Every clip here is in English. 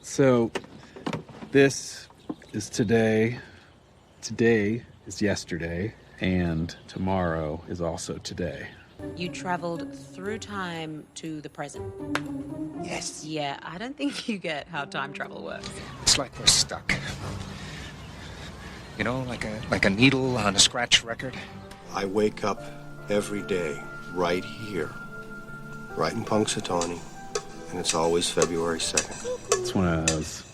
So this is today. Today is yesterday, and tomorrow is also today. You traveled through time to the present. Yes. Yeah, I don't think you get how time travel works. It's like we're stuck. You know, like a needle on a scratch record. I wake up every day right here, right in Punxsutawney, and it's always February 2nd. It's one of those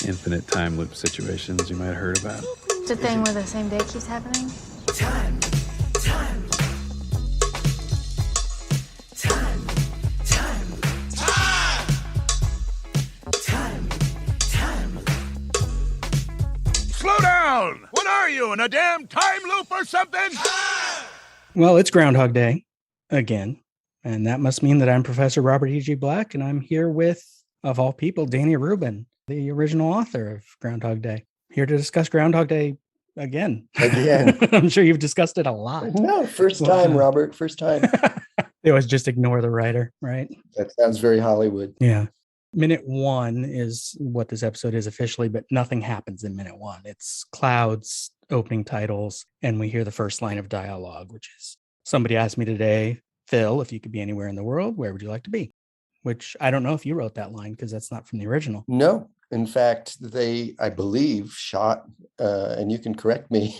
infinite time loop situations you might have heard about. It's a thing where the same day keeps happening. Time. Slow down! What are you, in a damn time loop or something? Well, it's Groundhog Day again, and that must mean that I'm Professor Robert E.G. Black, and I'm here with, of all people, Danny Rubin, the original author of Groundhog Day, here to discuss Groundhog Day again. I'm sure you've discussed it a lot. No, first time, Robert, first time. They always just ignore the writer, right? That sounds very Hollywood. Yeah. Minute one is what this episode is officially, but nothing happens in minute one. It's clouds, opening titles, and we hear the first line of dialogue, which is, somebody asked me today, Phil, if you could be anywhere in the world, where would you like to be? Which I don't know if you wrote that line because that's not from the original. No. In fact, they, I believe, shot, and you can correct me,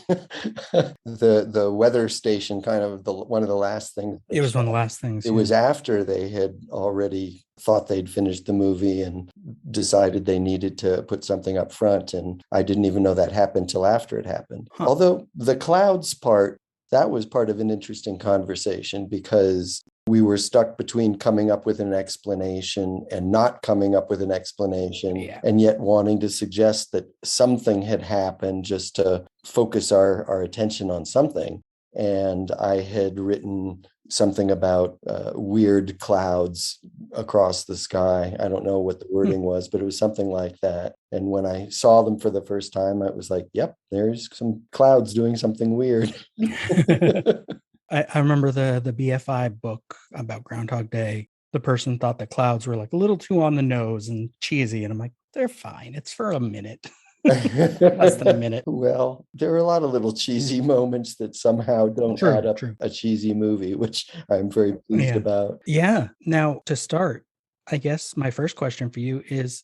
the weather station, kind of one of the last things. It was one of the last things. It was after they had already thought they'd finished the movie and decided they needed to put something up front. And I didn't even know that happened till after it happened. Huh. Although the clouds part, that was part of an interesting conversation because we were stuck between coming up with an explanation and not coming up with an explanation, and yet wanting to suggest that something had happened just to focus our attention on something. And I had written something about weird clouds across the sky. I don't know what the wording was, but it was something like that. And when I saw them for the first time, I was like, yep, there's some clouds doing something weird. I remember the BFI book about Groundhog Day. The person thought the clouds were like a little too on the nose and cheesy. And I'm like, they're fine. It's for a minute. Less than a minute. Well, there are a lot of little cheesy moments that somehow don't add up a cheesy movie, which I'm very pleased about. Yeah. Now, to start, I guess my first question for you is,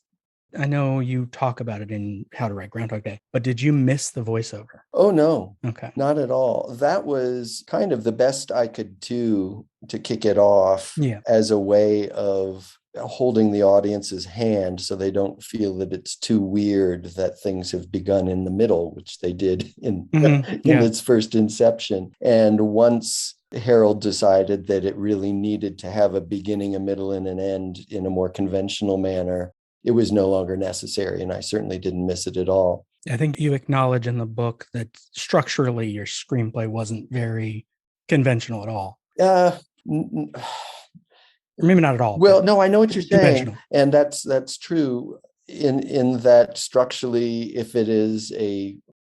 I know you talk about it in How to Write Groundhog Day, but did you miss the voiceover? Oh, no. Okay. Not at all. That was kind of the best I could do to kick it off as a way of holding the audience's hand so they don't feel that it's too weird that things have begun in the middle, which they did in its first inception. And once Harold decided that it really needed to have a beginning, a middle, and an end in a more conventional manner, it was no longer necessary. And I certainly didn't miss it at all. I think you acknowledge in the book that structurally your screenplay wasn't very conventional at all. Maybe not at all. Well, no, I know what you're saying. And that's true in that structurally, if it is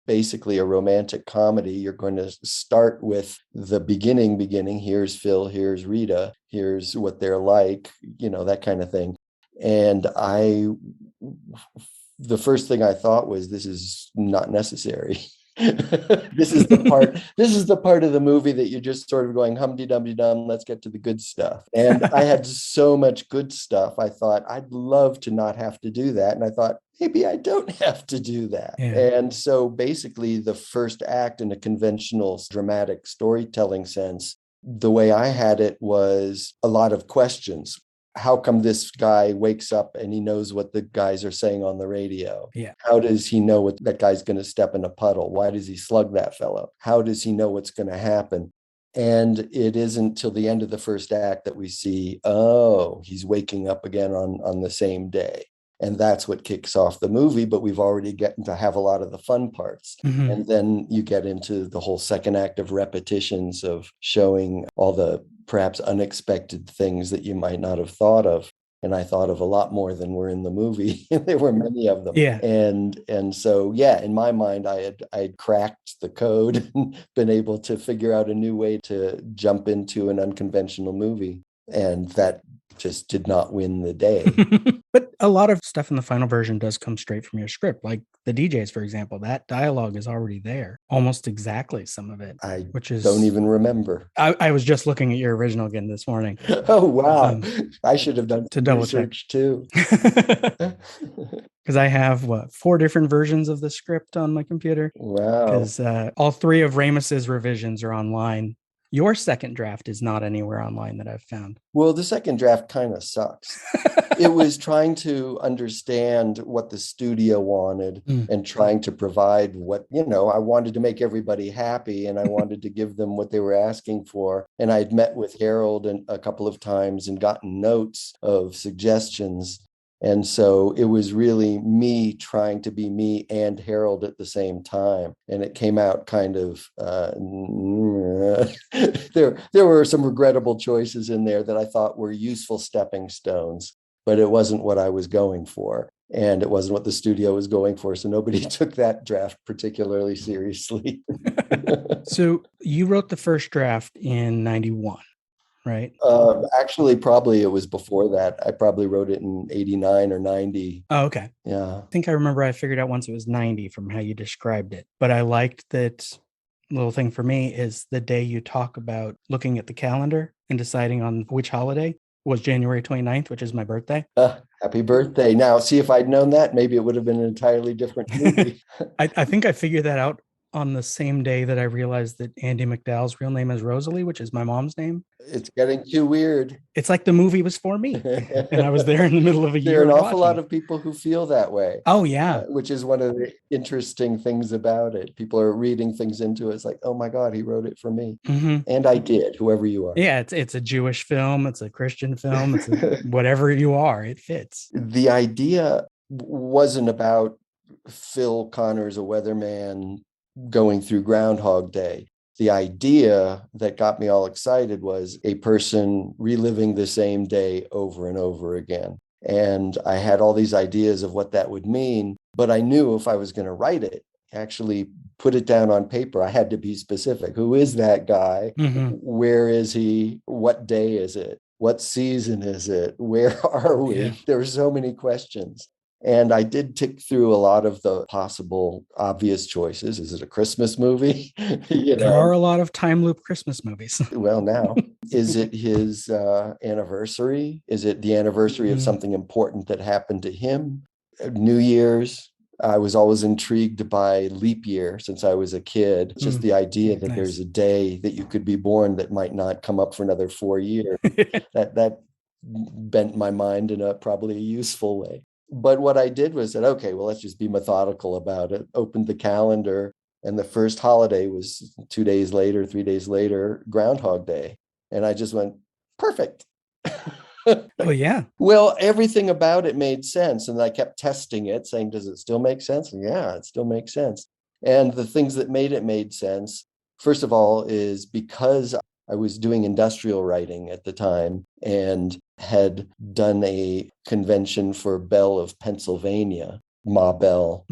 basically a romantic comedy, you're going to start with the beginning. Here's Phil, here's Rita, here's what they're like, that kind of thing. And the first thing I thought was, this is not necessary. This is the part of the movie that you're just sort of going hum-de-dum-de-dum, let's get to the good stuff. And I had so much good stuff. I thought I'd love to not have to do that. And I thought maybe I don't have to do that. Yeah. And so basically the first act in a conventional dramatic storytelling sense, the way I had it was a lot of questions. How come this guy wakes up and he knows what the guys are saying on the radio? Yeah. How does he know what that guy's going to step in a puddle? Why does he slug that fellow? How does he know what's going to happen? And it isn't till the end of the first act that we see, oh, he's waking up again on the same day. And that's what kicks off the movie, but we've already gotten to have a lot of the fun parts. Mm-hmm. And then you get into the whole second act of repetitions of showing all the perhaps unexpected things that you might not have thought of. And I thought of a lot more than were in the movie. There were many of them. Yeah. And so, yeah, in my mind, I had cracked the code and been able to figure out a new way to jump into an unconventional movie. And that just did not win the day. But a lot of stuff in the final version does come straight from your script. Like the DJs, for example, that dialogue is already there, almost exactly, some of it. I which is don't even remember. I was just looking at your original again this morning. Oh, wow. I should have done to double research too. Because I have 4 different versions of the script on my computer. Wow. Because all 3 of Ramus's revisions are online. Your second draft is not anywhere online that I've found. Well, the second draft kind of sucks. It was trying to understand what the studio wanted and trying to provide what, I wanted to make everybody happy and I wanted to give them what they were asking for. And I'd met with Harold a couple of times and gotten notes of suggestions. And so it was really me trying to be me and Harold at the same time. And it came out kind of, there were some regrettable choices in there that I thought were useful stepping stones, but it wasn't what I was going for. And it wasn't what the studio was going for. So nobody took that draft particularly seriously. So you wrote the first draft in 91. Right. Actually, probably it was before that. I probably wrote it in 89 or 90. Oh, okay. Yeah. I think I remember I figured out once it was 90 from how you described it. But I liked that little thing for me is the day you talk about looking at the calendar and deciding on which holiday was January 29th, which is my birthday. Happy birthday. Now, see, if I'd known that, maybe it would have been an entirely different movie. I think I figured that out on the same day that I realized that Andy McDowell's real name is Rosalie, which is my mom's name. It's getting too weird. It's like the movie was for me. And I was there in the middle of a year. There are an awful lot of people who feel that way. Oh, yeah. Which is one of the interesting things about it. People are reading things into it. It's like, oh my God, he wrote it for me. Mm-hmm. And I did, whoever you are. Yeah, it's a Jewish film. It's a Christian film. It's whatever you are, it fits. The idea wasn't about Phil Connors, a weatherman, going through Groundhog Day. The idea that got me all excited was a person reliving the same day over and over again. And I had all these ideas of what that would mean, but I knew if I was going to write it, actually put it down on paper, I had to be specific. Who is that guy? Mm-hmm. Where is he? What day is it? What season is it? Where are we? Yeah. There were so many questions. And I did tick through a lot of the possible obvious choices. Is it a Christmas movie? There are a lot of time loop Christmas movies. Well, now, is it his anniversary? Is it the anniversary of something important that happened to him? New Year's. I was always intrigued by leap year since I was a kid. Just the idea that there's a day that you could be born that might not come up for another 4 years. that bent my mind in probably a useful way. But what I did was said, okay, well, let's just be methodical about it. Opened the calendar, and the first holiday was 2 days later, 3 days later, Groundhog Day. And I just went, perfect. Oh, yeah. Well, everything about it made sense. And I kept testing it, saying, does it still make sense? And yeah, it still makes sense. And the things that made sense, first of all, is because I was doing industrial writing at the time and had done a convention for Bell of Pennsylvania, Ma Bell,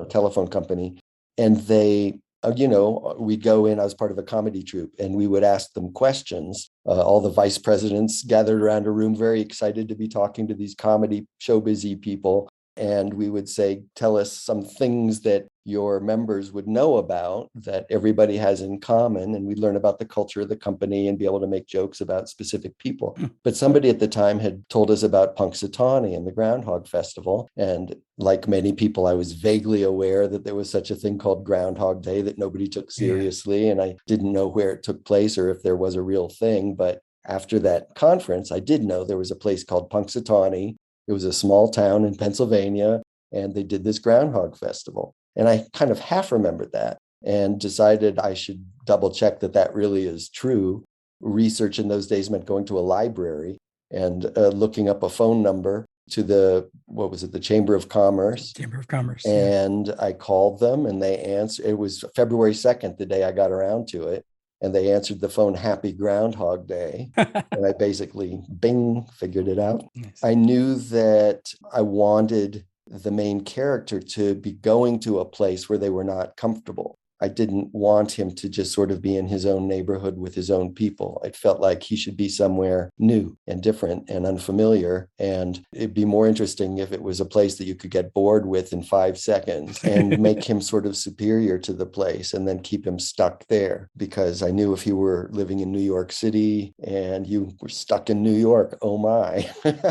telephone company. And they, we'd go in, I was part of a comedy troupe, and we would ask them questions. All the vice presidents gathered around a room, very excited to be talking to these comedy showbizy people. And we would say, tell us some things that your members would know about that everybody has in common. And we'd learn about the culture of the company and be able to make jokes about specific people. But somebody at the time had told us about Punxsutawney and the Groundhog Festival. And like many people, I was vaguely aware that there was such a thing called Groundhog Day that nobody took seriously. And I didn't know where it took place or if there was a real thing. But after that conference, I did know there was a place called Punxsutawney. It was a small town in Pennsylvania, and they did this Groundhog Festival. And I kind of half remembered that and decided I should double check that really is true. Research in those days meant going to a library and looking up a phone number to the Chamber of Commerce. Chamber of Commerce. And I called them and they answered. It was February 2nd, the day I got around to it. And they answered the phone, Happy Groundhog Day. And I basically, bing, figured it out. Nice. I knew that I wanted the main character to be going to a place where they were not comfortable. I didn't want him to just sort of be in his own neighborhood with his own people. It felt like he should be somewhere new and different and unfamiliar. And it'd be more interesting if it was a place that you could get bored with in 5 seconds and make him sort of superior to the place and then keep him stuck there. Because I knew if he were living in New York City and you were stuck in New York, oh my,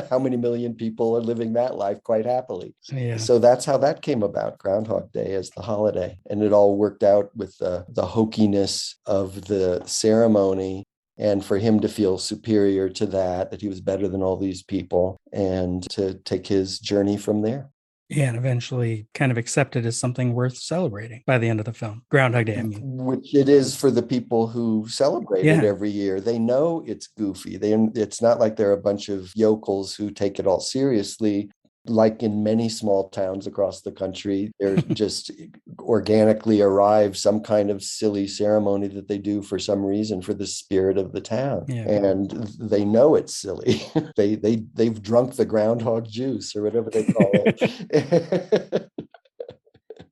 how many million people are living that life quite happily? Yeah. So that's how that came about, Groundhog Day as the holiday. And it all worked out with the hokiness of the ceremony, and for him to feel superior to that he was better than all these people, and to take his journey from there. Yeah, and eventually kind of accepted as something worth celebrating by the end of the film. Groundhog Day, I mean. Which it is for the people who celebrate it every year. They know it's goofy. It's not like they're a bunch of yokels who take it all seriously. Like in many small towns across the country, there just organically arrives some kind of silly ceremony that they do for some reason for the spirit of the town. Yeah. And they know it's silly. They've drunk the groundhog juice or whatever they call it.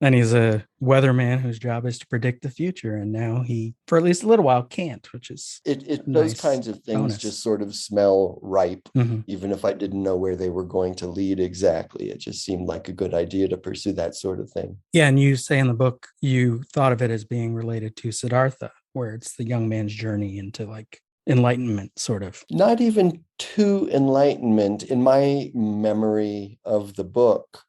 And he's a weatherman whose job is to predict the future. And now he, for at least a little while, can't, which is those kinds of things just sort of smell ripe, even if I didn't know where they were going to lead exactly. It just seemed like a good idea to pursue that sort of thing. Yeah, and you say in the book, you thought of it as being related to Siddhartha, where it's the young man's journey into like enlightenment, sort of. Not even to enlightenment. In my memory of the book,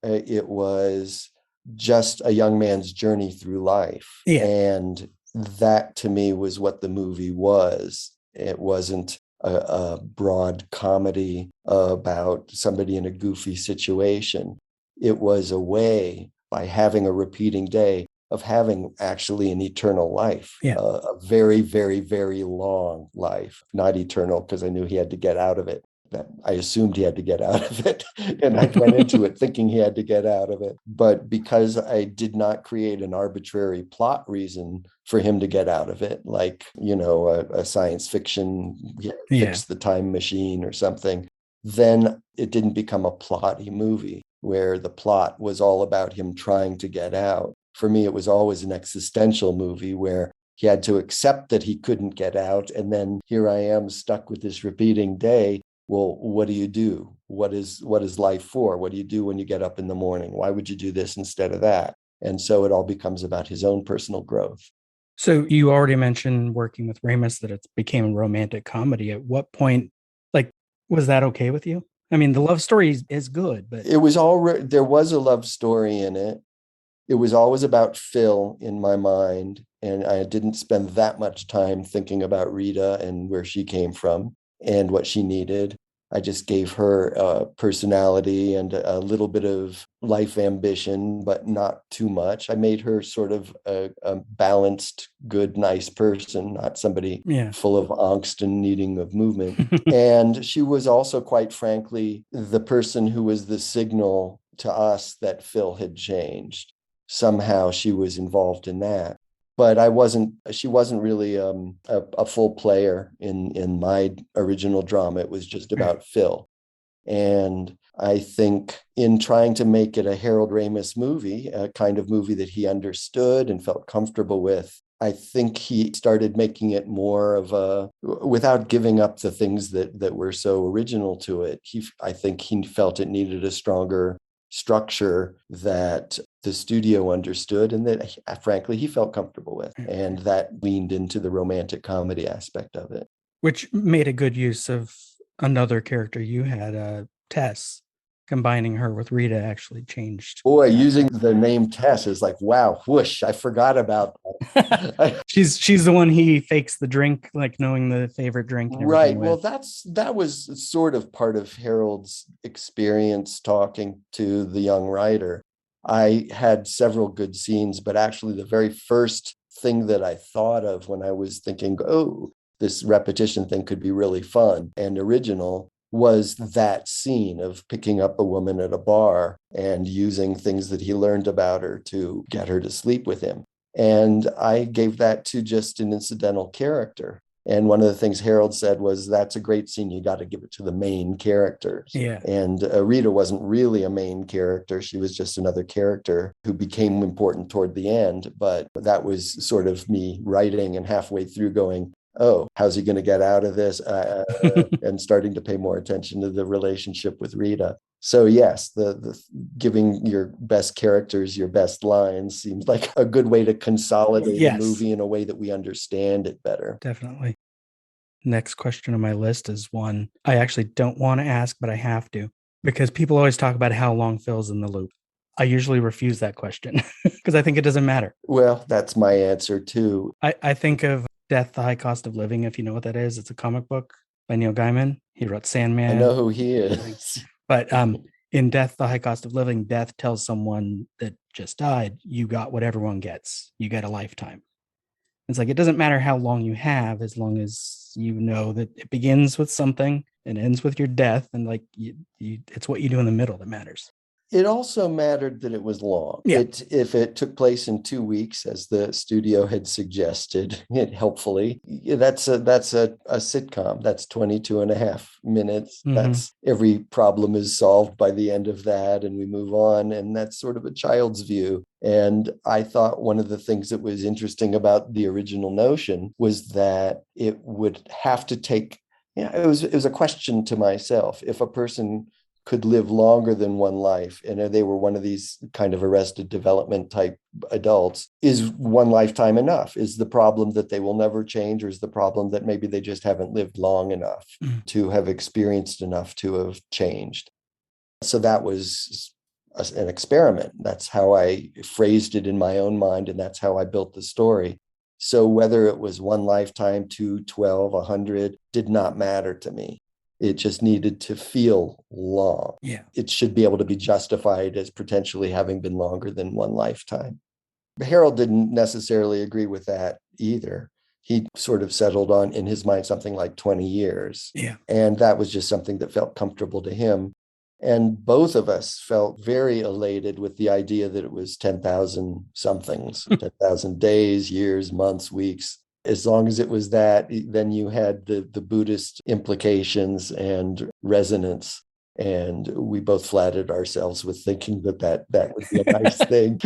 it was just a young man's journey through life. Yeah. And that to me was what the movie was. It wasn't a broad comedy about somebody in a goofy situation. It was a way, by having a repeating day, of having actually an eternal life, a very, very, very long life, not eternal because I knew he had to get out of it. I assumed he had to get out of it, and I went into it thinking he had to get out of it. But because I did not create an arbitrary plot reason for him to get out of it, like, a science fiction, fix the time machine or something, then it didn't become a plotty movie where the plot was all about him trying to get out. For me, it was always an existential movie where he had to accept that he couldn't get out. And then here I am stuck with this repeating day. Well, what do you do? What is life for? What do you do when you get up in the morning? Why would you do this instead of that? And so it all becomes about his own personal growth. So you already mentioned working with Ramis that it became a romantic comedy. At what point, was that okay with you? I mean, the love story is good, but it was there was a love story in it. It was always about Phil in my mind, and I didn't spend that much time thinking about Rita and where she came from and what she needed. I just gave her a personality and a little bit of life ambition, but not too much. I made her sort of a balanced, good, nice person, not somebody full of angst and needing of movement. And she was also, quite frankly, the person who was the signal to us that Phil had changed. Somehow she was involved in that. But she wasn't really a full player in my original drama. It was just about Phil. And I think in trying to make it a Harold Ramis movie, a kind of movie that he understood and felt comfortable with, I think he started making it more of without giving up the things that were so original to it. I think he felt it needed a stronger structure that the studio understood and that, frankly, he felt comfortable with. And that leaned into the romantic comedy aspect of it. Which made a good use of another character you had, Tess. Combining her with Rita actually changed. Boy, using the name Tess is like, wow, whoosh, I forgot about that. She's the one he fakes the drink, like knowing the favorite drink. And right. With. Well, that was sort of part of Harold's experience talking to the young writer. I had several good scenes, but actually the very first thing that I thought of when I was thinking, oh, this repetition thing could be really fun and original, was that scene of picking up a woman at a bar and using things that he learned about her to get her to sleep with him. And I gave that to just an incidental character. And one of the things Harold said was, that's a great scene. You got to give it to the main characters. Yeah. And Rita wasn't really a main character. She was just another character who became important toward the end. But that was sort of me writing and halfway through going, oh, how's he going to get out of this? And starting to pay more attention to the relationship with Rita. So yes, the giving your best characters your best lines seems like a good way to consolidate a movie in a way that we understand it better. Definitely. Next question on my list is one I actually don't want to ask, but I have to, because people always talk about how long Phil's in the loop. I usually refuse that question because I think it doesn't matter. Well, that's my answer too. I think of Death, the High Cost of Living, if you know what that is. It's a comic book by Neil Gaiman. He wrote Sandman. I know who he is. But in Death, the High Cost of Living, Death tells someone that just died, you got what everyone gets. You get a lifetime. It's like, it doesn't matter how long you have, as long as you know that it begins with something and ends with your death. And like, it's what you do in the middle that matters. It also mattered that it was long. Yeah. If it took place in 2 weeks, as the studio had suggested, helpfully, that's a sitcom. That's 22 and a half minutes. Mm-hmm. That's every problem is solved by the end of that, and we move on. And that's sort of a child's view. And I thought one of the things that was interesting about the original notion was that it would have to take, it was a question to myself. If a person could live longer than one life, and they were one of these kind of arrested development type adults, is one lifetime enough? Is the problem that they will never change, or is the problem that maybe they just haven't lived long enough to have experienced enough to have changed? So that was an experiment. That's how I phrased it in my own mind, and that's how I built the story. So whether it was one lifetime, 2, 12, 100, did not matter to me. It just needed to feel long. Yeah. It should be able to be justified as potentially having been longer than one lifetime. Harold didn't necessarily agree with that either. He sort of settled on, in his mind, something like 20 years. Yeah. And that was just something that felt comfortable to him. And both of us felt very elated with the idea that it was 10,000 somethings, 10,000 days, years, months, weeks. As long as it was that, then you had the Buddhist implications and resonance. And we both flattered ourselves with thinking that would be a nice thing.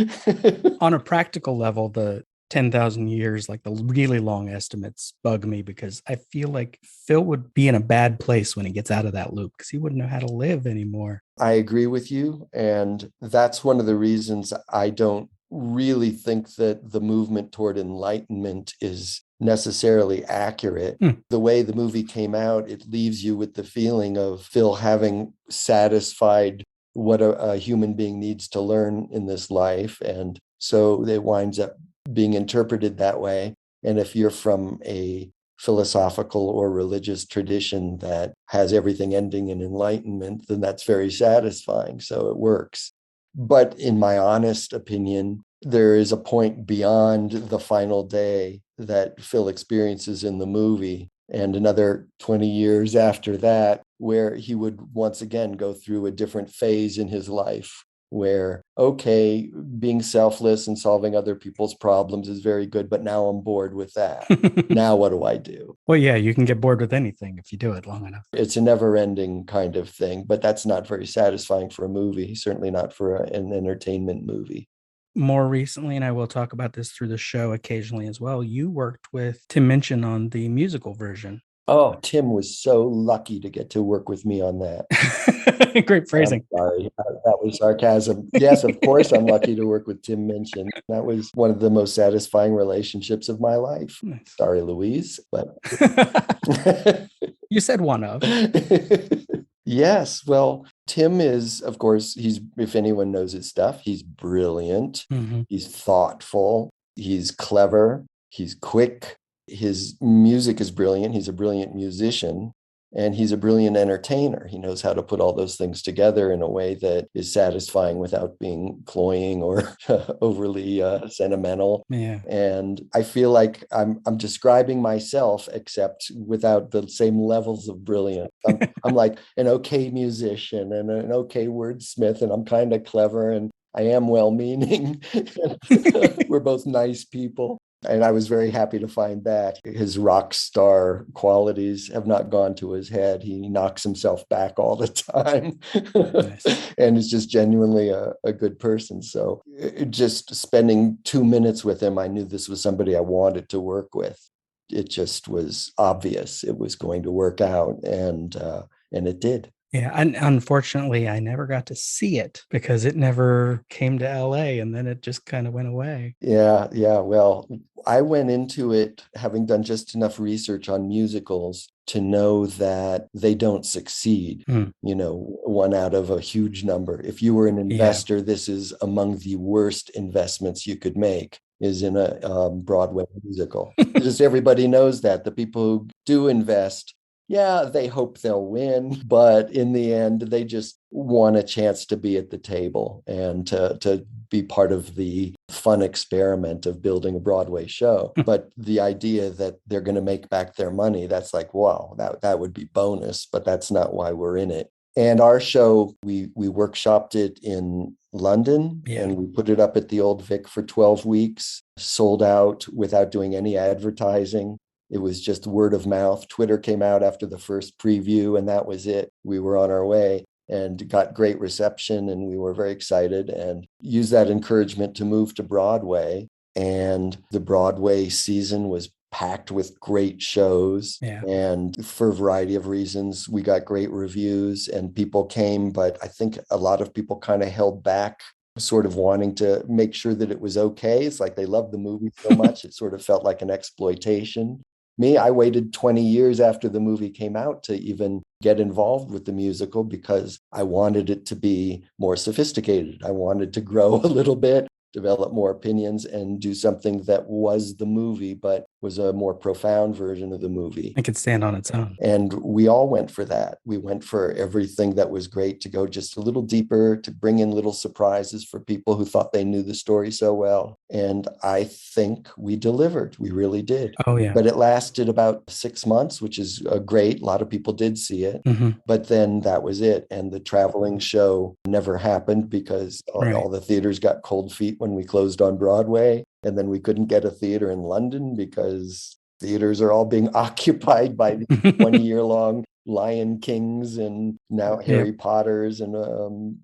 On a practical level, the 10,000 years, like the really long estimates, bug me, because I feel like Phil would be in a bad place when he gets out of that loop, because he wouldn't know how to live anymore. I agree with you. And that's one of the reasons I don't really think that the movement toward enlightenment is necessarily accurate. The way the movie came out, it leaves you with the feeling of Phil having satisfied what a human being needs to learn in this life. And so it winds up being interpreted that way. And if you're from a philosophical or religious tradition that has everything ending in enlightenment, then that's very satisfying. So it works. But in my honest opinion, there is a point beyond the final day that Phil experiences in the movie, and another 20 years after that, where he would once again go through a different phase in his life where, okay, being selfless and solving other people's problems is very good, but now I'm bored with that. Now what do I do? Well, yeah, you can get bored with anything if you do it long enough. It's a never-ending kind of thing, but that's not very satisfying for a movie, certainly not for an entertainment movie. More recently, and I will talk about this through the show occasionally as well, you worked with Tim Minchin on the musical version. Oh, Tim was so lucky to get to work with me on that. Great phrasing. I'm sorry, that was sarcasm. Yes, of course, I'm lucky to work with Tim Minchin. That was one of the most satisfying relationships of my life. Nice. Sorry, Louise, but you said one of. Yes, well, Tim is, of course, if anyone knows his stuff, he's brilliant. Mm-hmm. He's thoughtful. He's clever. He's quick. His music is brilliant. He's a brilliant musician, and he's a brilliant entertainer. He knows how to put all those things together in a way that is satisfying without being cloying or overly sentimental. Yeah. And I feel like I'm describing myself, except without the same levels of brilliance. I'm like an okay musician and an okay wordsmith, and I'm kind of clever, and I am well-meaning. We're both nice people. And I was very happy to find that his rock star qualities have not gone to his head. He knocks himself back all the time and is just genuinely a good person. So just spending 2 minutes with him, I knew this was somebody I wanted to work with. It just was obvious it was going to work out, and it did. Yeah, and unfortunately, I never got to see it because it never came to LA, and then it just kind of went away. Yeah. Well, I went into it having done just enough research on musicals to know that they don't succeed, one out of a huge number. If you were an investor, this is among the worst investments you could make, is in a Broadway musical. Just everybody knows that. The people who do invest, they hope they'll win, but in the end, they just want a chance to be at the table and to be part of the fun experiment of building a Broadway show. But the idea that they're going to make back their money, that's like, wow, that would be bonus, but that's not why we're in it. And our show, we workshopped it in London, and we put it up at the Old Vic for 12 weeks, sold out without doing any advertising. It was just word of mouth. Twitter came out after the first preview, and that was it. We were on our way and got great reception, and we were very excited and used that encouragement to move to Broadway. And the Broadway season was packed with great shows. And for a variety of reasons, we got great reviews and people came, but I think a lot of people kind of held back, sort of wanting to make sure that it was okay. It's like they loved the movie so much, it sort of felt like an exploitation. Me, I waited 20 years after the movie came out to even get involved with the musical because I wanted it to be more sophisticated. I wanted to grow a little bit, develop more opinions, and do something that was the movie, but was a more profound version of the movie. It could stand on its own. And we all went for that. We went for everything that was great, to go just a little deeper, to bring in little surprises for people who thought they knew the story so well. And I think we delivered. We really did. Oh, yeah. But it lasted about 6 months, which is great. A lot of people did see it. But then that was it. And the traveling show never happened because all the theaters got cold feet when we closed on Broadway. And then we couldn't get a theater in London because theaters are all being occupied by 20-year-long Lion Kings and now Harry Potters and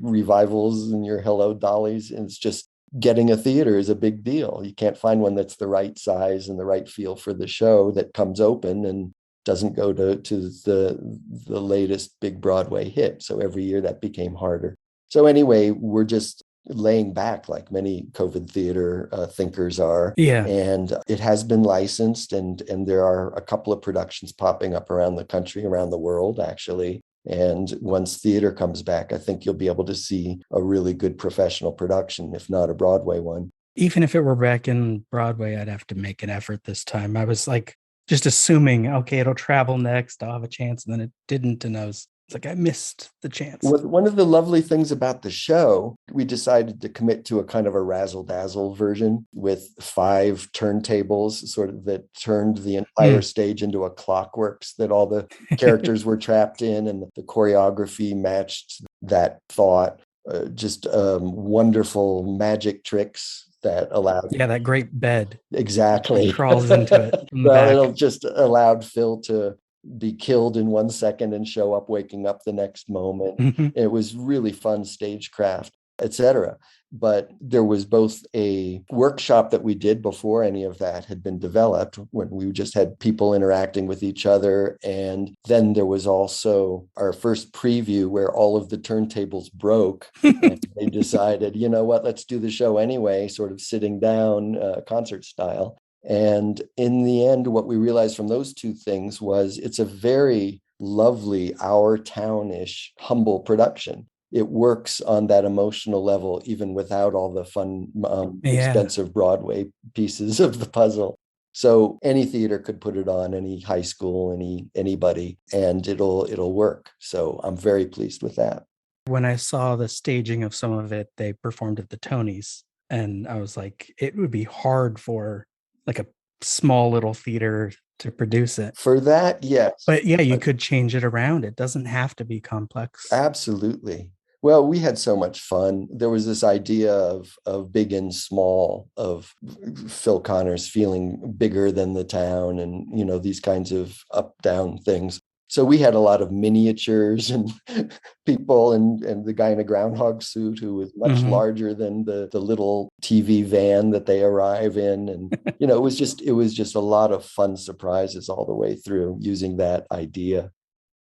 revivals and your Hello Dollies. And it's just getting a theater is a big deal. You can't find one that's the right size and the right feel for the show that comes open and doesn't go to the latest big Broadway hit. So every year that became harder. So anyway, we're just laying back like many COVID theater thinkers are. And it has been licensed and there are a couple of productions popping up around the country, around the world, actually. And once theater comes back, I think you'll be able to see a really good professional production, if not a Broadway one. Even if it were back in Broadway, I'd have to make an effort this time. I was like, just assuming, okay, it'll travel next, I'll have a chance. And then it didn't. And I was like, I missed the chance. One of the lovely things about the show, we decided to commit to a kind of a razzle-dazzle version with 5 turntables, sort of that turned the entire stage into a clockworks that all the characters were trapped in, and the choreography matched that thought. Just wonderful magic tricks that allowed... Yeah, that great bed. Exactly. It crawls into it. Well, it just allowed Phil to be killed in 1 second and show up waking up the next moment. It was really fun stagecraft, etc. But there was both a workshop that we did before any of that had been developed, when we just had people interacting with each other. And then there was also our first preview where all of the turntables broke. And they decided, you know what, let's do the show anyway, sort of sitting down, concert style. And in the end, what we realized from those two things was it's a very lovely, our town-ish, humble production. It works on that emotional level, even without all the fun, expensive Broadway pieces of the puzzle. So any theater could put it on, any high school, anybody, and it'll work. So I'm very pleased with that. When I saw the staging of some of it, they performed at the Tonys, and I was like, it would be hard for like a small little theater to produce it. For that, yes. But yeah, you could change it around. It doesn't have to be complex. Absolutely. Well, we had so much fun. There was this idea of big and small, of Phil Connors feeling bigger than the town, and these kinds of up down things. So we had a lot of miniatures and people, and the guy in a groundhog suit who was much larger than the little TV van that they arrive in, and it was just a lot of fun surprises all the way through using that idea.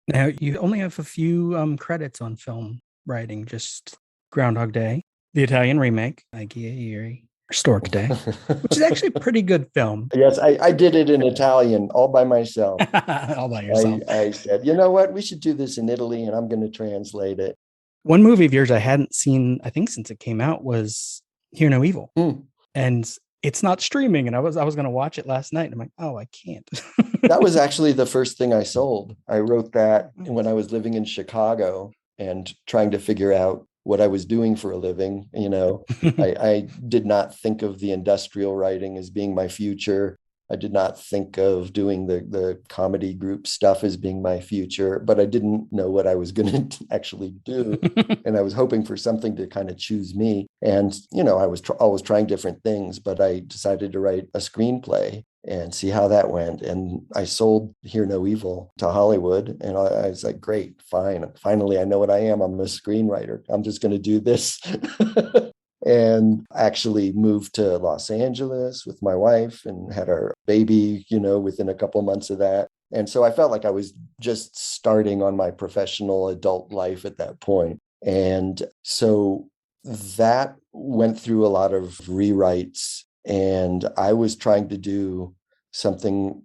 Now, you only have a few credits on film writing, just Groundhog Day, the Italian remake, Ieri, Stork Day, which is actually a pretty good film. Yes, I did it in Italian all by myself. All by yourself. I said, you know what, we should do this in Italy, and I'm going to translate it. One movie of yours I hadn't seen, I think, since it came out was Hear No Evil. And it's not streaming. And I was going to watch it last night. And I'm like, oh, I can't. That was actually the first thing I sold. I wrote that when I was living in Chicago and trying to figure out what I was doing for a living. I did not think of the industrial writing as being my future. I did not think of doing the comedy group stuff as being my future, but I didn't know what I was going to actually do. And I was hoping for something to kind of choose me. And, I was always trying different things, but I decided to write a screenplay and see how that went. And I sold Hear No Evil to Hollywood. And I was like, great, fine. Finally, I know what I am. I'm a screenwriter. I'm just going to do this. And actually moved to Los Angeles with my wife and had our baby, within a couple months of that. And so I felt like I was just starting on my professional adult life at that point. And so that went through a lot of rewrites. And I was trying to do something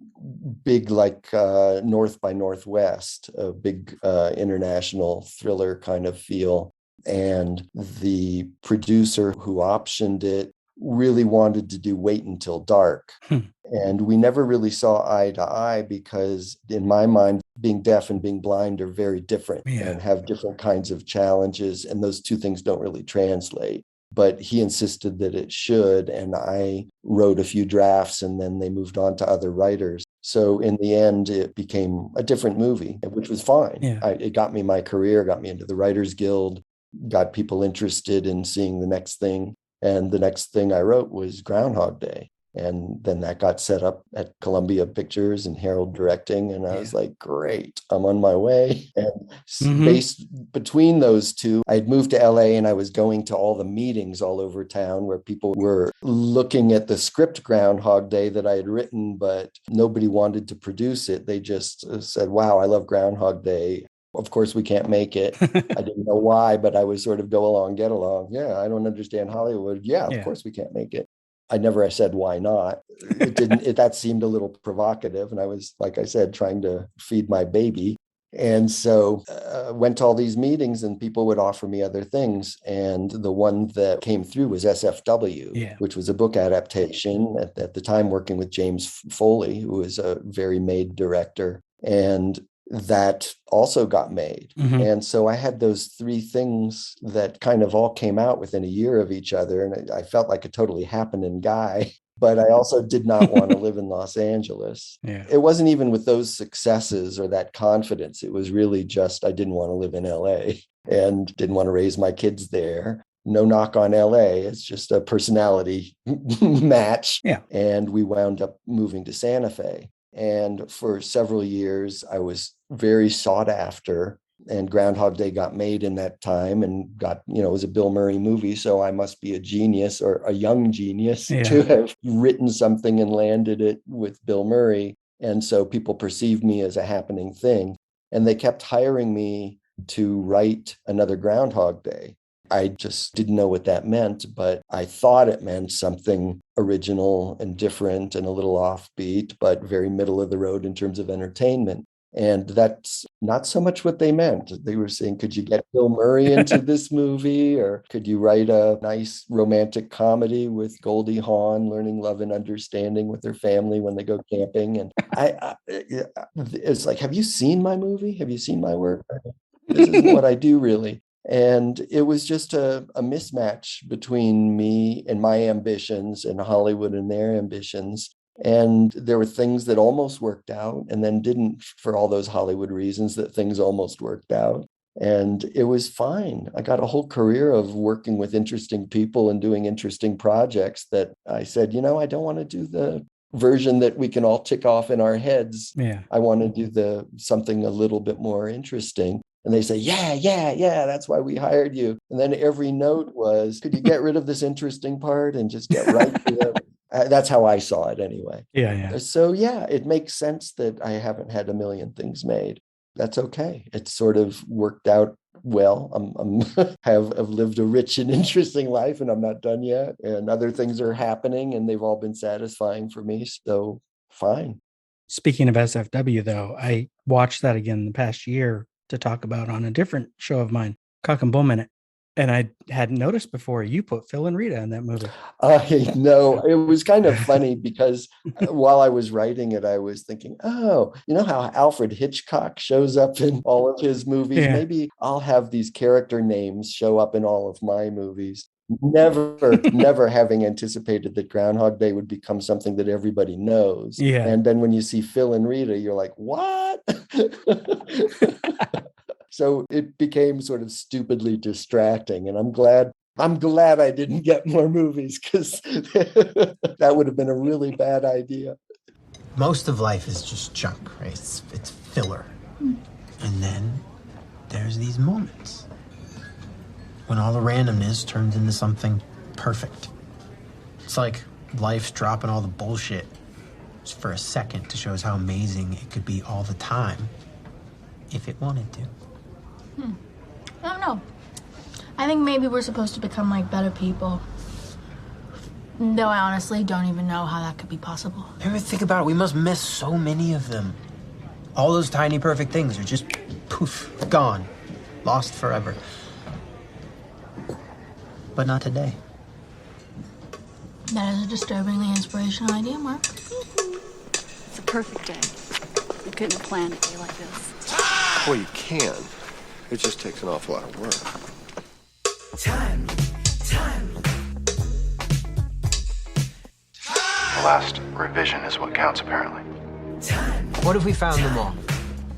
big like North by Northwest, a big international thriller kind of feel. And the producer who optioned it really wanted to do Wait Until Dark. And we never really saw eye to eye because, in my mind, being deaf and being blind are very different and have different kinds of challenges. And those two things don't really translate. But he insisted that it should. And I wrote a few drafts, and then they moved on to other writers. So in the end, it became a different movie, which was fine. It got me my career, got me into the Writers Guild, got people interested in seeing the next thing. And the next thing I wrote was Groundhog Day. And then that got set up at Columbia Pictures and Herald Directing. And I was like, great, I'm on my way. And based between those two, I had moved to LA, and I was going to all the meetings all over town where people were looking at the script Groundhog Day that I had written, but nobody wanted to produce it. They just said, wow, I love Groundhog Day. Of course, we can't make it. I didn't know why, but I was sort of go along, get along. Yeah, I don't understand Hollywood. Yeah, of course we can't make it. I never said why not. It didn't. That seemed a little provocative, and I was, like I said, trying to feed my baby. And so went to all these meetings, and people would offer me other things. And the one that came through was SFW, which was a book adaptation. At the time, working with James Foley, who was a very made director. And that also got made. And so I had those three things that kind of all came out within a year of each other. And I felt like a totally happening guy, but I also did not want to live in Los Angeles. It wasn't even with those successes or that confidence. It was really just, I didn't want to live in LA and didn't want to raise my kids there. No knock on LA. It's just a personality match. And we wound up moving to Santa Fe. And for several years, I was very sought after, and Groundhog Day got made in that time and got, it was a Bill Murray movie. So I must be a genius, or a young genius, to have written something and landed it with Bill Murray. And so people perceived me as a happening thing, and they kept hiring me to write another Groundhog Day. I just didn't know what that meant, but I thought it meant something original and different and a little offbeat, but very middle of the road in terms of entertainment. And that's not so much what they meant. They were saying, could you get Bill Murray into this movie? Or could you write a nice romantic comedy with Goldie Hawn learning love and understanding with her family when they go camping? And it's like, have you seen my movie? Have you seen my work? This isn't what I do, really. And it was just a mismatch between me and my ambitions and Hollywood and their ambitions. And there were things that almost worked out and then didn't, for all those Hollywood reasons that things almost worked out. And it was fine. I got a whole career of working with interesting people and doing interesting projects that I said, I don't want to do the version that we can all tick off in our heads. Yeah. I want to do something a little bit more interesting. And they say, yeah, that's why we hired you. And then every note was, could you get rid of this interesting part and just get right to it? That's how I saw it anyway. Yeah. So yeah, it makes sense that I haven't had a million things made. That's okay. It's sort of worked out well. I've lived a rich and interesting life, and I'm not done yet. And other things are happening, and they've all been satisfying for me. So fine. Speaking of SFW, though, I watched that again the past year to talk about on a different show of mine, Cock and Bull Minute. And I hadn't noticed before you put Phil and Rita in that movie. I know. It was kind of funny because while I was writing it, I was thinking, oh, you know how Alfred Hitchcock shows up in all of his movies? Yeah. Maybe I'll have these character names show up in all of my movies. Never having anticipated that Groundhog Day would become something that everybody knows. Yeah. And then when you see Phil and Rita, you're like, what? So it became sort of stupidly distracting. And I'm glad I didn't get more movies, because that would have been a really bad idea. Most of life is just junk, right? It's filler. And then there's these moments when all the randomness turns into something perfect. It's like life's dropping all the bullshit just for a second to show us how amazing it could be all the time if it wanted to. I don't know. I think maybe we're supposed to become like better people. Though I honestly don't even know how that could be possible. Ever think about it? We must miss so many of them. All those tiny perfect things are just poof, gone, lost forever. But not today. That is a disturbingly inspirational idea, Mark. It's a perfect day. You couldn't have planned a day like this. Well, you can. It just takes an awful lot of work. Time. The last revision is what counts, apparently. What if we found them all?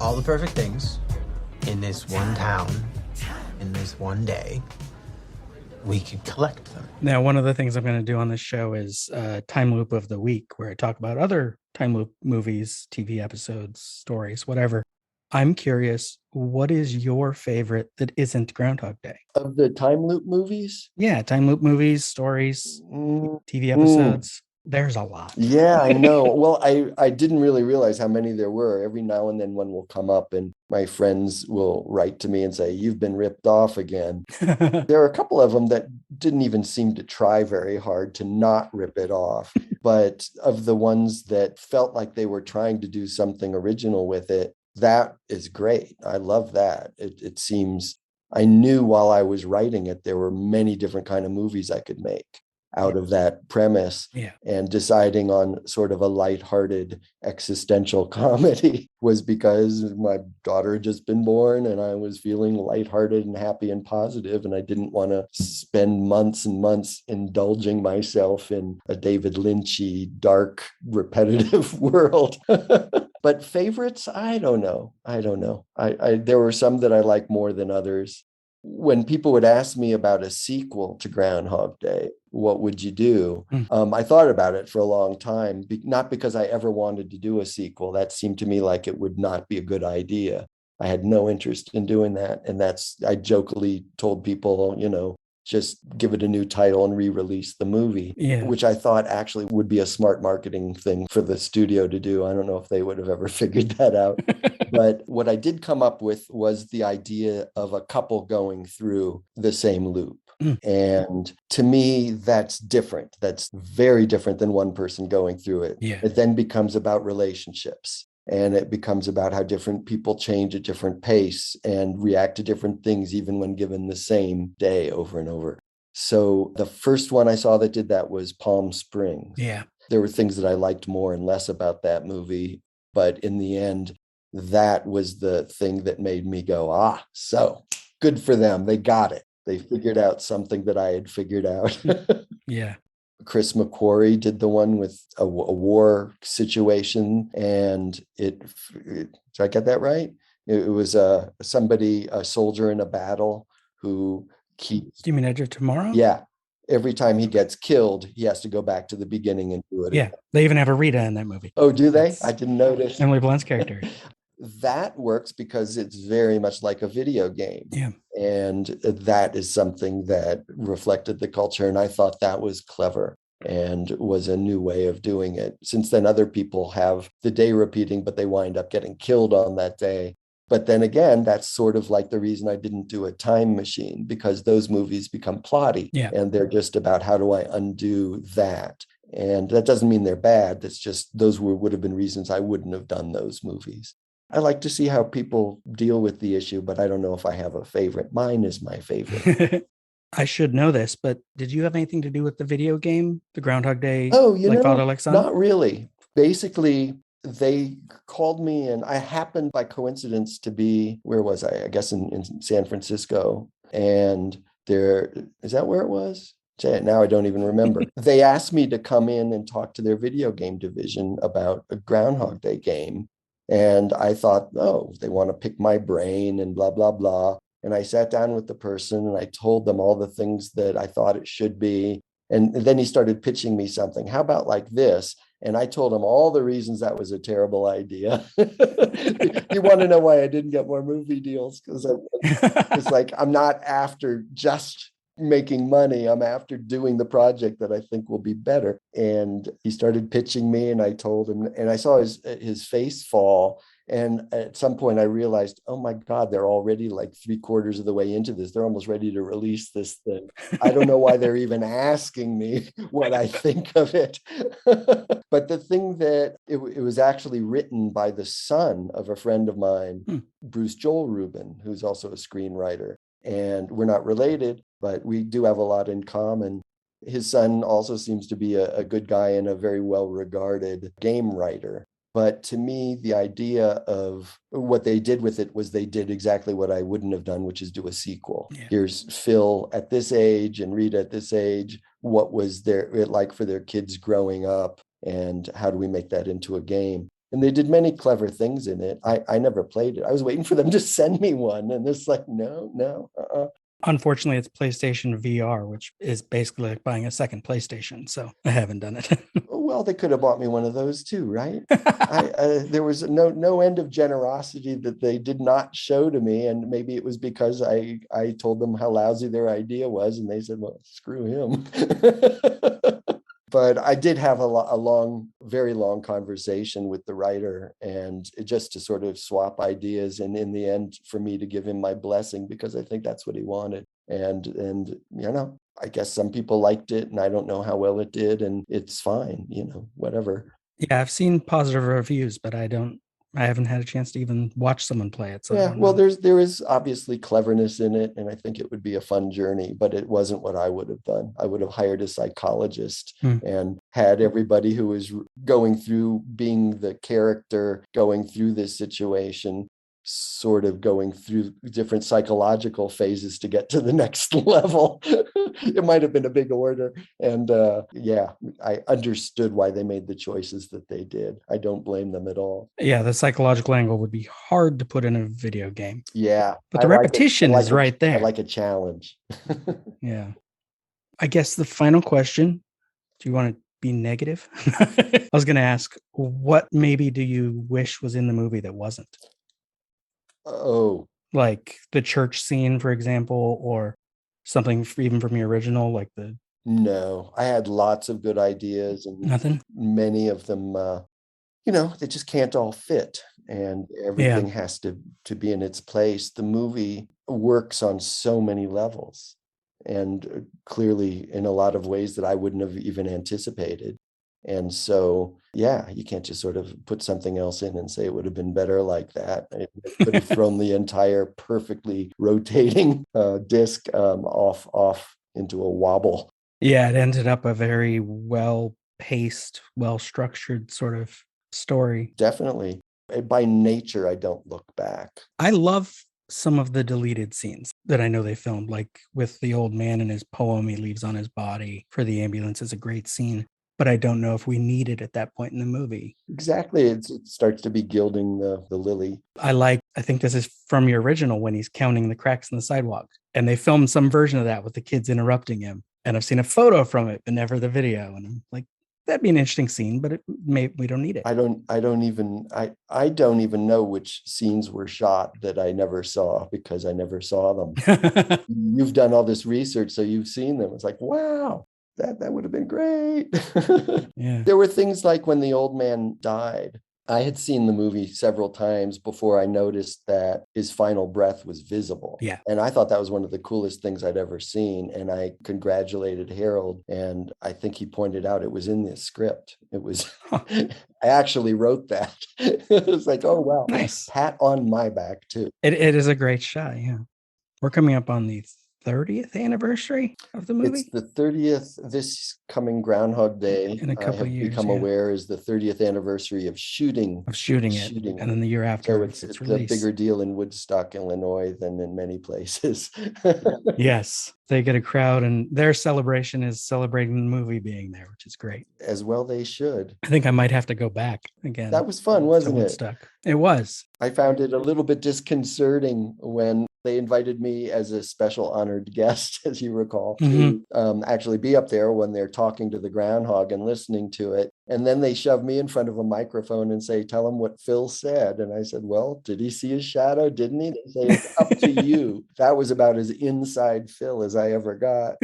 All the perfect things in this one town, in this one day. We could collect them. Now, one of the things I'm going to do on this show is Time Loop of the Week, where I talk about other time loop movies, TV episodes, stories, whatever. I'm curious, what is your favorite that isn't Groundhog Day? Of the time loop movies? Yeah, time loop movies, stories, TV episodes. There's a lot. Yeah, I know. Well, I didn't really realize how many there were. Every now and then one will come up and my friends will write to me and say, you've been ripped off again. There are a couple of them that didn't even seem to try very hard to not rip it off. But of the ones that felt like they were trying to do something original with it, that is great. I love that. It seems, I knew while I was writing it, there were many different kind of movies I could make out of that premise. Yeah. And deciding on sort of a lighthearted existential comedy was because my daughter had just been born and I was feeling lighthearted and happy and positive, and I didn't want to spend months and months indulging myself in a David Lynchy, dark, repetitive world. But favorites, I don't know. There were some that I like more than others. When people would ask me about a sequel to Groundhog Day, what would you do? I thought about it for a long time, not because I ever wanted to do a sequel. That seemed to me like it would not be a good idea. I had no interest in doing that. And I jokingly told people, just give it a new title and re-release the movie, which I thought actually would be a smart marketing thing for the studio to do. I don't know if they would have ever figured that out. But what I did come up with was the idea of a couple going through the same loop. And to me, that's different. That's very different than one person going through it. Yeah. It then becomes about relationships. And it becomes about how different people change at different pace and react to different things, even when given the same day over and over. So the first one I saw that did that was Palm Springs. Yeah. There were things that I liked more and less about that movie. But in the end, that was the thing that made me go, so good for them. They got it. They figured out something that I had figured out. Yeah. Chris McQuarrie did the one with a war situation, and did I get that right? It was somebody, a soldier in a battle who keeps. Do you mean Edge of Tomorrow? Yeah. Every time he gets killed, he has to go back to the beginning and do it. Yeah. They even have a Rita in that movie. Oh, do they? I didn't notice. Emily Blunt's character. That works because it's very much like a video game. Yeah. And that is something that reflected the culture. And I thought that was clever and was a new way of doing it. Since then, other people have the day repeating, but they wind up getting killed on that day. But then again, that's sort of like the reason I didn't do a time machine, because those movies become plotty. Yeah. And they're just about how do I undo that? And that doesn't mean they're bad. That's just those would have been reasons I wouldn't have done those movies. I like to see how people deal with the issue, but I don't know if I have a favorite. Mine is my favorite. I should know this, but did you have anything to do with the video game, the Groundhog Day? Oh, like Father, like Son? Not really. Basically, they called me and I happened by coincidence to be, where was I? I guess in San Francisco. And is that where it was? Now I don't even remember. They asked me to come in and talk to their video game division about a Groundhog Day game. And I thought, oh, they want to pick my brain and blah, blah, blah. And I sat down with the person and I told them all the things that I thought it should be. And then he started pitching me something. How about like this? And I told him all the reasons that was a terrible idea. You want to know why I didn't get more movie deals? Because it's like, I'm not after just making money. I'm after doing the project that I think will be better. And he started pitching me and I told him, and I saw his face fall. And at some point I realized, oh my God, they're already like 3/4 of the way into this. They're almost ready to release this thing. I don't know why they're even asking me what I think of it. But the thing that it was actually written by the son of a friend of mine, Bruce Joel Rubin, who's also a screenwriter. And we're not related, but we do have a lot in common. His son also seems to be a good guy and a very well-regarded game writer. But to me, the idea of what they did with it was they did exactly what I wouldn't have done, which is do a sequel. Yeah. Here's Phil at this age and Rita at this age. What was it like for their kids growing up? And how do we make that into a game? And they did many clever things in it. I never played it. I was waiting for them to send me one. And it's like, no. Unfortunately, it's PlayStation VR, which is basically like buying a second PlayStation. So I haven't done it. Well, they could have bought me one of those too, right? There was no end of generosity that they did not show to me. And maybe it was because I told them how lousy their idea was. And they said, well, screw him. But I did have a very long conversation with the writer, and just to sort of swap ideas, and in the end, for me to give him my blessing, because I think that's what he wanted. And I guess some people liked it, and I don't know how well it did, and it's fine, whatever. Yeah, I've seen positive reviews, but I haven't had a chance to even watch someone play it. So yeah, well, there is obviously cleverness in it, and I think it would be a fun journey, but it wasn't what I would have done. I would have hired a psychologist and had everybody who is going through being the character, going through this situation, sort of going through different psychological phases to get to the next level. It might have been a big order. And I understood why they made the choices that they did. I don't blame them at all. Yeah, the psychological angle would be hard to put in a video game. Yeah. But the repetition is right there. I like a challenge. Yeah. I guess the final question, do you want to be negative? I was going to ask, what maybe do you wish was in the movie that wasn't? Oh. Like the church scene, for example, or something even from your original, like the... No, I had lots of good ideas, and nothing. Many of them, they just can't all fit, and everything has to be in its place. The movie works on so many levels, and clearly in a lot of ways that I wouldn't have even anticipated. And so, you can't just sort of put something else in and say it would have been better like that. It could have thrown the entire perfectly rotating disc off into a wobble. Yeah, it ended up a very well-paced, well-structured sort of story. Definitely. By nature, I don't look back. I love some of the deleted scenes that I know they filmed, like with the old man and his poem he leaves on his body for the ambulance is a great scene. But I don't know if we need it at that point in the movie. Exactly. It starts to be gilding the lily. I like I think this is from your original when he's counting the cracks in the sidewalk. And they filmed some version of that with the kids interrupting him. And I've seen a photo from it, but never the video. And I'm like, that'd be an interesting scene, but we don't need it. I don't even know which scenes were shot that I never saw because I never saw them. You've done all this research, so you've seen them. It's like, wow, that would have been great. Yeah. There were things like when the old man died. I had seen the movie several times before I noticed that his final breath was visible. Yeah. And I thought that was one of the coolest things I'd ever seen. And I congratulated Harold. And I think he pointed out it was in the script. It was, I actually wrote that. It was like, oh, wow. Nice. Pat on my back, too. It is a great shot. Yeah. We're coming up on the 30th anniversary of the movie. It's the 30th, this coming Groundhog Day, in a couple I have years, become aware is the 30th anniversary of shooting it. And then the year after so it's it's a released. bigger deal in Woodstock, Illinois than in many places. Yes, they get a crowd and their celebration is celebrating the movie being there, which is great. As well they should. I think I might have to go back again. That was fun, wasn't it? Woodstock. It was. I found it a little bit disconcerting when they invited me as a special honored guest, as you recall, to actually be up there when they're talking to the groundhog and listening to it. And then they shove me in front of a microphone and say, tell him what Phil said. And I said, well, did he see his shadow? Didn't he? They say, it's up to you. That was about as inside Phil as I ever got.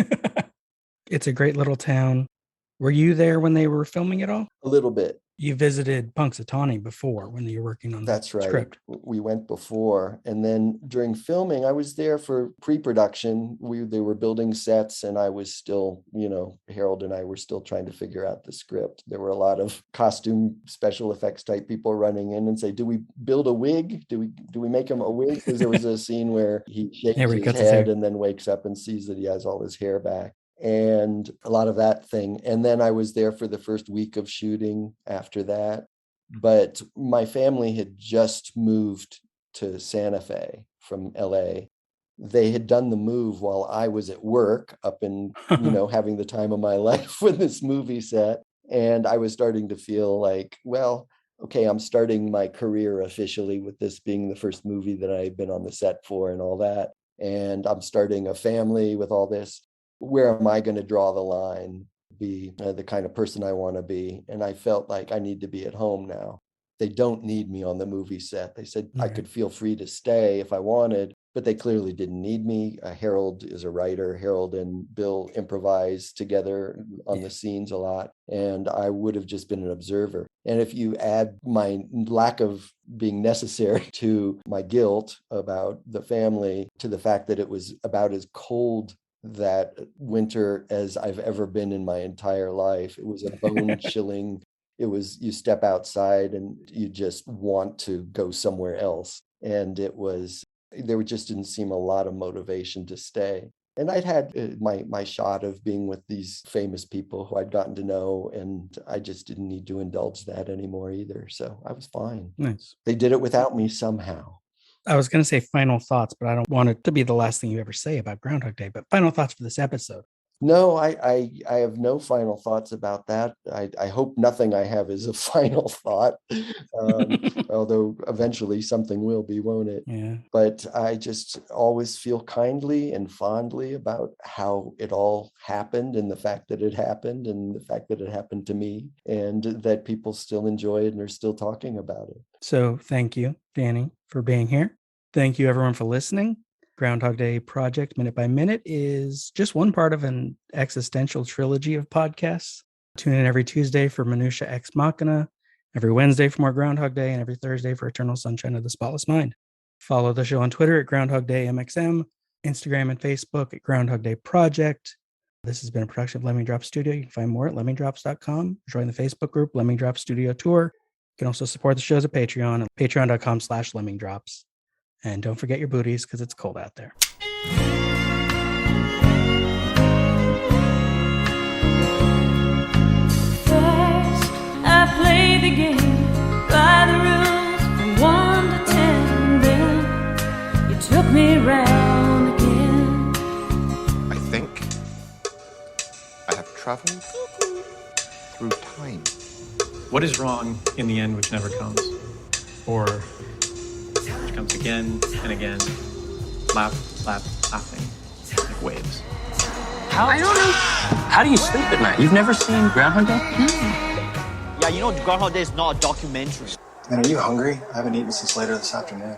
It's a great little town. Were you there when they were filming it all? A little bit. You visited Punxsutawney before when you were working on the script. We went before. And then during filming, I was there for pre-production. They were building sets and I was still, Harold and I were still trying to figure out the script. There were a lot of costume special effects type people running in and say, do we build a wig? Do we make him a wig? Because there was a scene where he shakes his head and then wakes up and sees that he has all his hair back. And a lot of that thing. And then I was there for the first week of shooting after that. But my family had just moved to Santa Fe from LA. They had done the move while I was at work up in, having the time of my life with this movie set. And I was starting to feel like, well, okay, I'm starting my career officially with this being the first movie that I've been on the set for and all that. And I'm starting a family with all this. Where am I going to draw the line, be the kind of person I want to be? And I felt like I need to be at home now. They don't need me on the movie set. They said I could feel free to stay if I wanted, but they clearly didn't need me. Harold is a writer. Harold and Bill improvise together on the scenes a lot. And I would have just been an observer. And if you add my lack of being necessary to my guilt about the family, to the fact that it was about as cold that winter as I've ever been in my entire life. It was a bone chilling. It was, you step outside and you just want to go somewhere else. And there just didn't seem a lot of motivation to stay. And I'd had my shot of being with these famous people who I'd gotten to know, and I just didn't need to indulge that anymore either. So I was fine. Nice. They did it without me somehow. I was going to say final thoughts, but I don't want it to be the last thing you ever say about Groundhog Day, but final thoughts for this episode. No, I have no final thoughts about that. I hope nothing I have is a final thought, although eventually something will be, won't it? Yeah. But I just always feel kindly and fondly about how it all happened and the fact that it happened and the fact that it happened to me and that people still enjoy it and are still talking about it. So thank you, Danny, for being here. Thank you, everyone, for listening. Groundhog Day Project Minute by Minute is just one part of an existential trilogy of podcasts. Tune in every Tuesday for Minutia Ex Machina, every Wednesday for more Groundhog Day, and every Thursday for Eternal Sunshine of the Spotless Mind. Follow the show on Twitter at Groundhog Day MXM, Instagram and Facebook at Groundhog Day Project. This has been a production of Lemming Drops Studio. You can find more at lemmingdrops.com. Join the Facebook group, Lemming Drops Studio Tour. You can also support the shows at Patreon at patreon.com/lemmingdrops. And don't forget your booties because it's cold out there. First, I played the game by the rules from 1 to 10. Then you took me round again. I think I have traveled through time. What is wrong in the end which never comes? Or comes again and again. Lap, lap, laughing. Like waves. I don't know. How do you sleep at night? You've never seen Groundhog Day? Yeah, you know Groundhog Day is not a documentary. Man, are you hungry? I haven't eaten since later this afternoon.